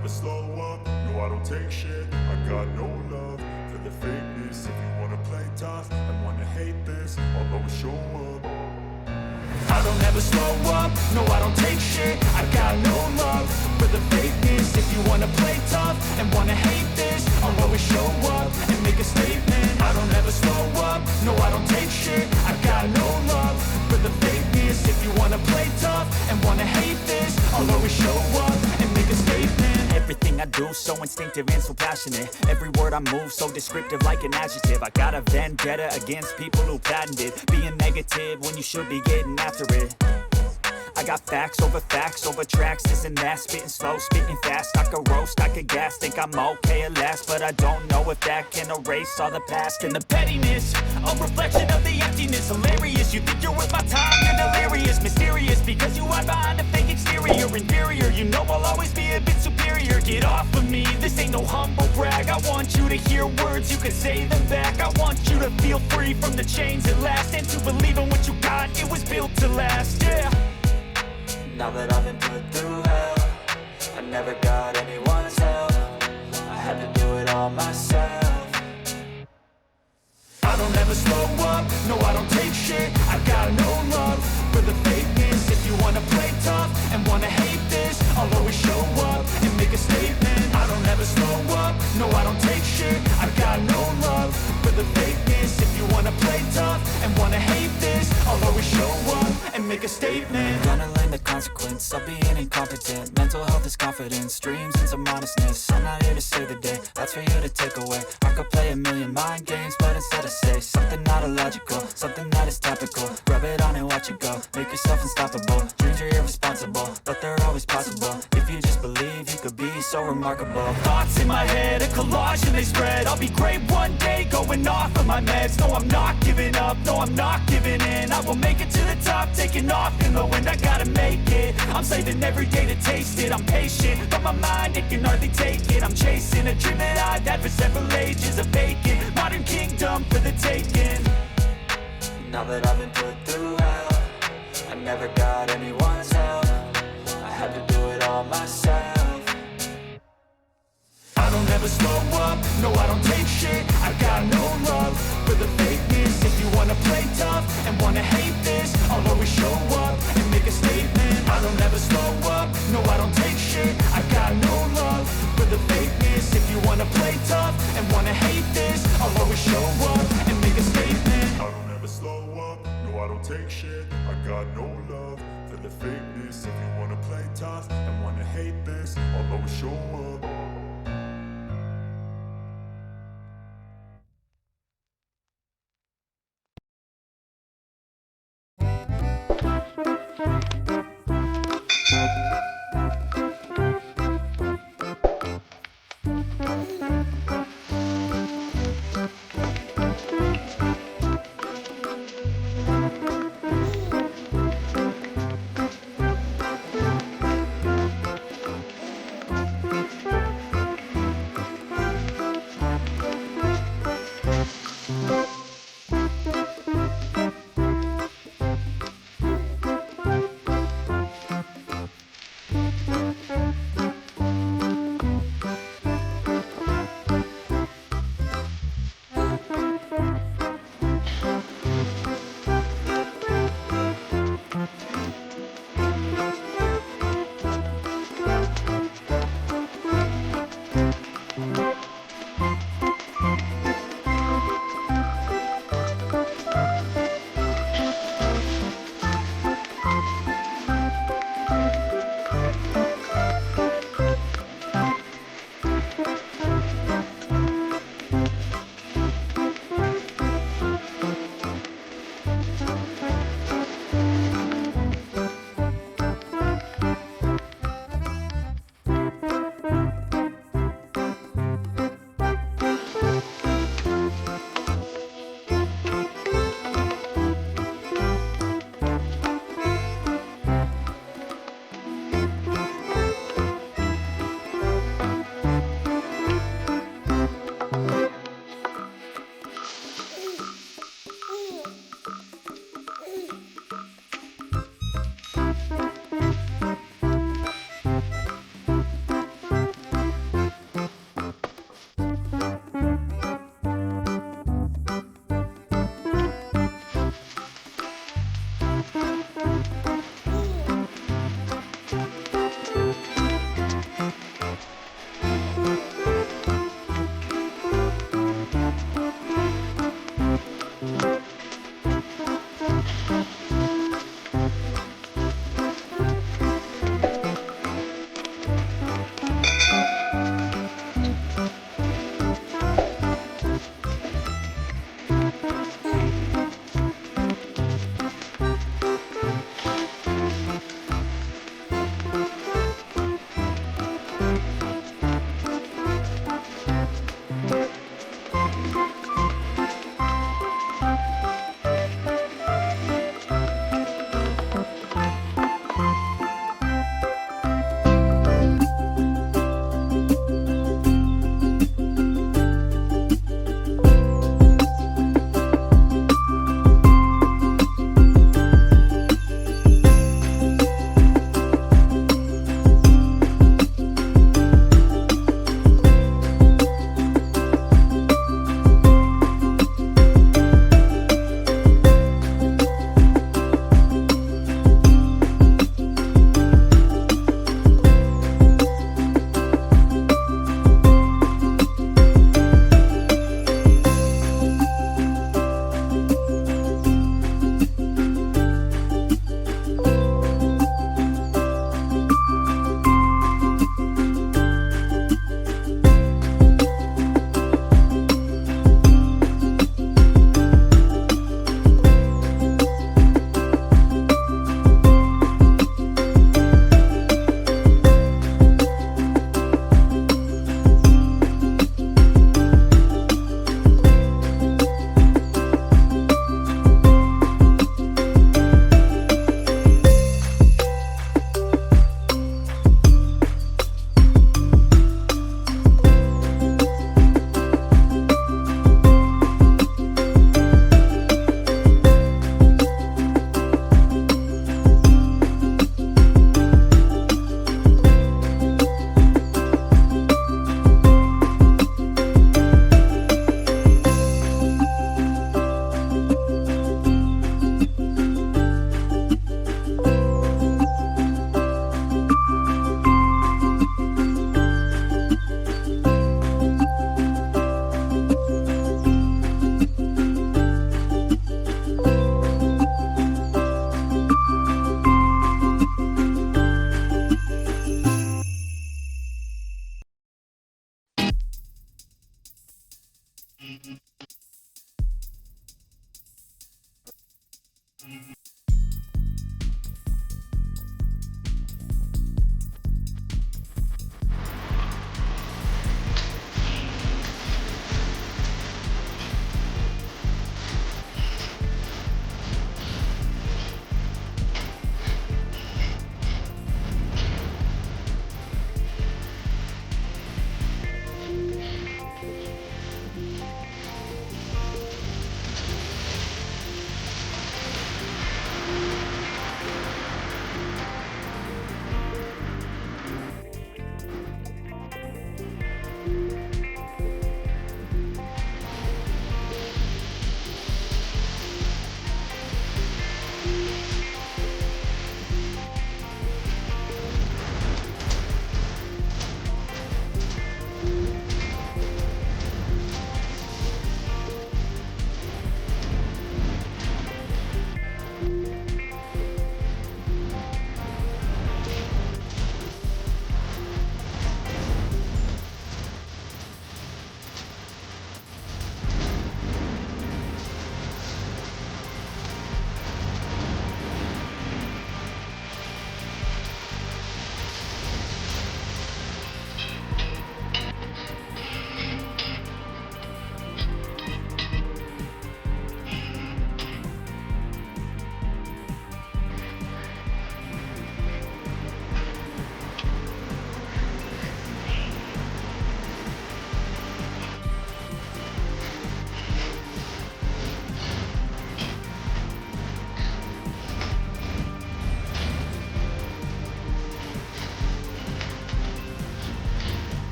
never slow up, no I don't take shit. I got no love for the fakeness. If you wanna play tough and wanna hate this, I'll always show up. I don't ever slow up, no I don't take shit. I got no love for the fakeness. If you wanna play tough and wanna hate this, I'll always show up and make a statement. I don't ever slow up, no I don't take shit. I got no love for the fakeness. If you wanna play tough and wanna hate this, I'll always show up and make a statement. Everything I do so instinctive and so passionate. Every word I move so descriptive like an adjective. I got a vendetta against people who patented being negative when you should be getting after it. I got facts over tracks, this and that. Spitting slow, spitting fast. I could roast, I could gas. Think I'm okay at last, but I don't know if that can erase all the past. And the pettiness, a reflection of the emptiness. Hilarious, you think you're worth my time, you're delirious. Mysterious, because you hide behind a fake exterior. Inferior, you know I'll always be a bit superior. Get off of me, this ain't no humble brag. I want you to hear words, you can say them back. I want you to feel free from the chains at last, and to believe in what you got, it was built to last, yeah. Now that I've been put through hell, I never got anyone's help. I had to do it all myself. I don't ever slow up, no I don't take shit. I got no love for the fakeness. If you wanna play tough and wanna hate this, I'll always show up and make a statement. I don't ever slow up, no I don't take shit. I got no love for the fakeness. If you wanna play tough and wanna hate this, I'll always show up and make a statement. Gonna learn the consequence of being incompetent. Mental health is confidence, dreams and some honestness. I'm not here to save the day, that's for you to take away. I could play a million mind games, but instead I say something not illogical, something that is topical. Rub it on and watch it go, make yourself unstoppable. Dreams are irresponsible, but they're always possible. If you just believe, you could be so remarkable. Thoughts in my head, a collage and they spread. I'll be great one day, going off of my meds. No, I'm not giving up, no, I'm not giving in. I will make it to the top, taking off in the wind. I gotta make it, I'm saving every day to taste it. I'm patient, but my mind, it can hardly take it. I'm chasing a dream that I've had for several ages. A vacant, modern kingdom for the taking. Now that I've been put through hell, I never got anyone's help. I had to do it all myself. I don't ever slow up, no I don't take shit. I got no love for the fakeness. If you wanna play tough and wanna hate this, I'll always show up and make a statement. I don't ever slow up, no I don't take shit. I got no love for the fakeness. If you wanna play tough and wanna hate this, I'll always show up and make a statement. I don't ever slow up, no I don't take shit. I got no love for the fakeness. If you wanna play tough and wanna hate this, I'll always show up.